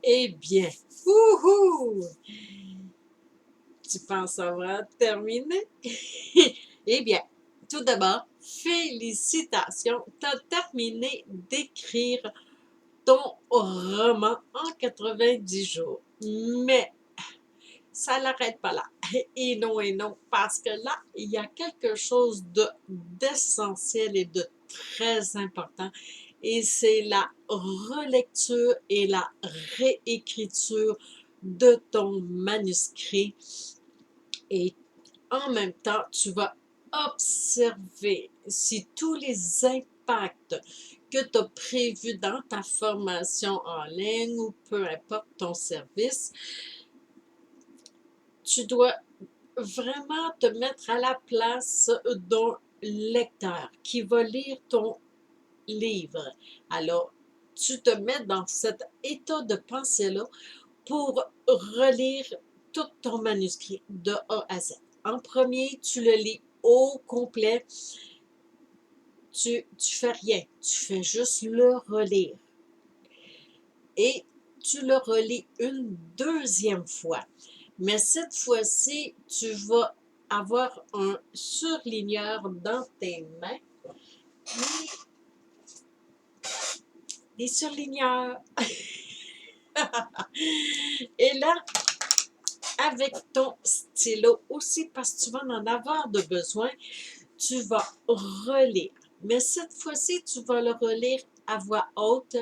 Eh bien, wouhou! Tu penses avoir terminé? Eh bien, tout d'abord, félicitations! Tu as terminé d'écrire ton roman en 90 jours. Mais ça n'arrête pas là. Et non, parce que là, il y a quelque chose d'essentiel et de très important. Et c'est la relecture et la réécriture de ton manuscrit. Et en même temps, tu vas observer si tous les impacts que tu as prévus dans ta formation en ligne ou peu importe ton service, tu dois vraiment te mettre à la place d'un lecteur qui va lire ton livre. Alors, tu te mets dans cet état de pensée-là pour relire tout ton manuscrit de A à Z. En premier, tu le lis au complet. Tu fais rien, tu fais juste le relire. Et tu le relis une deuxième fois. Mais cette fois-ci, tu vas avoir un surligneur dans tes mains. Des surligneurs. Et là, avec ton stylo aussi, parce que tu vas en avoir de besoin, tu vas relire. Mais cette fois-ci, tu vas le relire à voix haute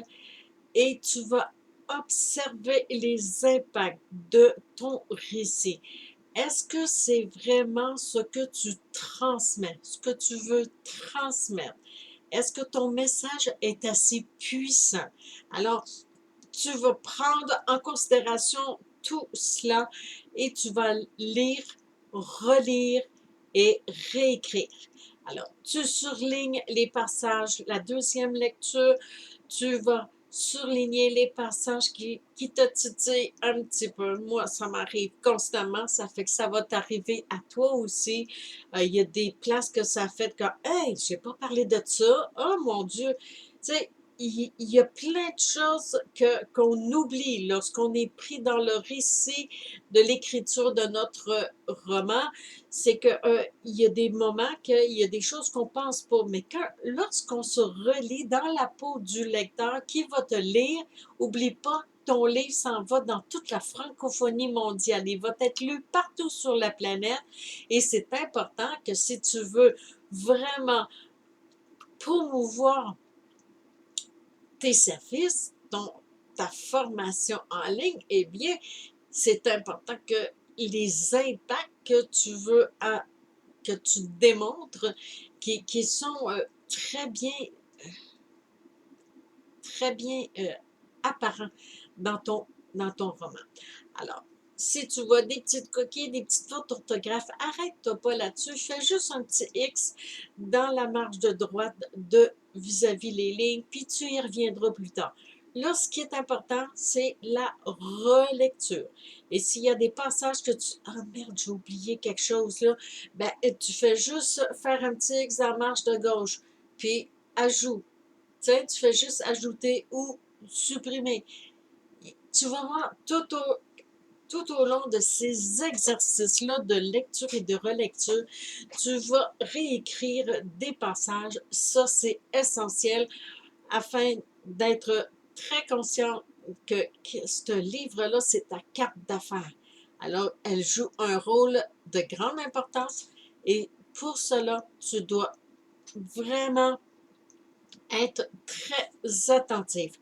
et tu vas observer les impacts de ton récit. Est-ce que c'est vraiment ce que tu transmets, ce que tu veux transmettre? Est-ce que ton message est assez puissant? Alors, tu vas prendre en considération tout cela et tu vas lire, relire et réécrire. Alors, tu surlignes les passages. La deuxième lecture, tu vas surligner les passages qui te titillent un petit peu. Moi, ça m'arrive constamment. Ça fait que ça va t'arriver à toi aussi. Il y a des places que ça fait que, hey, j'ai pas parlé de ça. Oh mon Dieu. Tu sais, il y a plein de choses qu'on oublie lorsqu'on est pris dans le récit de l'écriture de notre roman. C'est que il y a des moments qu'il y a des choses qu'on pense pas, mais lorsqu'on se relie dans la peau du lecteur qui va te lire, oublie pas, ton livre s'en va dans toute la francophonie mondiale. Il va être lu partout sur la planète et c'est important que si tu veux vraiment promouvoir tes services, ta formation en ligne, eh bien, c'est important que les impacts que tu veux, que tu démontres, qui sont très bien apparents dans ton roman. Alors, si tu vois des petites coquilles, des petites fautes d'orthographe, arrête-toi pas là-dessus. Fais juste un petit X dans la marge de droite vis-à-vis les lignes, puis tu y reviendras plus tard. Là, ce qui est important, c'est la relecture. Et s'il y a des passages que tu... Ah merde, j'ai oublié quelque chose là. Ben, tu fais juste faire un petit X dans la marge de gauche, puis ajoute. Tu sais, tu fais juste ajouter ou supprimer. Tu vas voir tout au long de ces exercices-là de lecture et de relecture, tu vas réécrire des passages. Ça, c'est essentiel afin d'être très conscient que ce livre-là, c'est ta carte d'affaires. Alors, elle joue un rôle de grande importance et pour cela, tu dois vraiment être très attentif.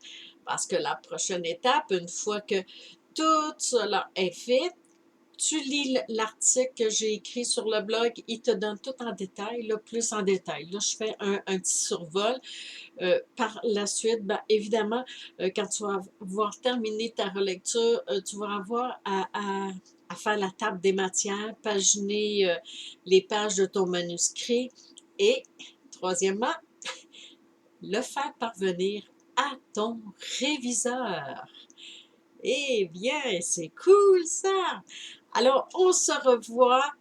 Parce que la prochaine étape, une fois que tout cela est fait, tu lis l'article que j'ai écrit sur le blog, il te donne tout en détail, là, plus en détail. Là, je fais un petit survol. Par la suite, ben, évidemment, quand tu vas avoir terminé ta relecture, tu vas avoir à faire la table des matières, paginer les pages de ton manuscrit et, troisièmement, le faire parvenir à ton réviseur. Eh bien, c'est cool ça! Alors, on se revoit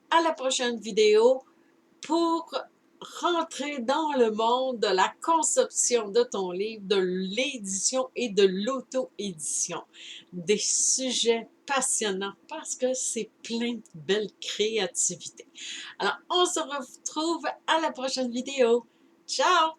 à la prochaine vidéo pour rentrer dans le monde de la conception de ton livre, de l'édition et de l'auto-édition. Des sujets passionnants parce que c'est plein de belles créativités. Alors, on se retrouve à la prochaine vidéo. Ciao!